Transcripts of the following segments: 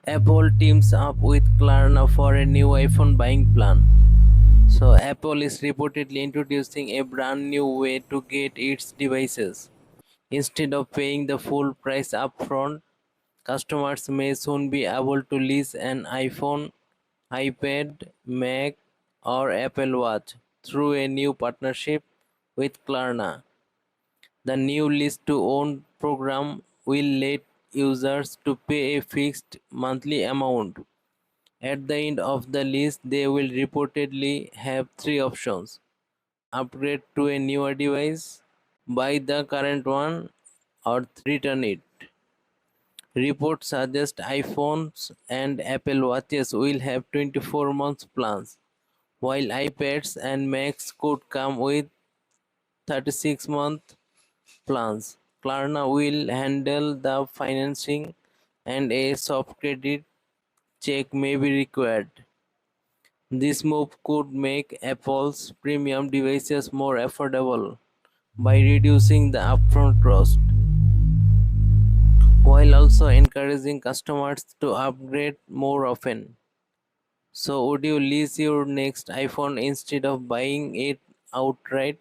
Apple teams up with Klarna for a new iPhone buying plan. So, Apple is reportedly introducing a brand new way to get its devices. Instead of paying the full price upfront, customers may soon be able to lease an iPhone, iPad, Mac, or Apple Watch through a new partnership with Klarna. The new lease-to-own program will let users to pay a fixed monthly amount. At the end of the lease, they will reportedly have three options: upgrade to a newer device, buy the current one, or return it. Reports suggest iPhones and Apple Watches will have 24 months plans, while iPads and Macs could come with 36-month plans. Klarna will handle the financing and a soft credit check may be required. This move could make Apple's premium devices more affordable by reducing the upfront cost, while also encouraging customers to upgrade more often. So, would you lease your next iPhone instead of buying it outright?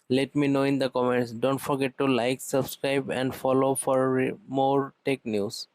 Let me know in the comments. Don't forget to like, subscribe, and follow for more tech news.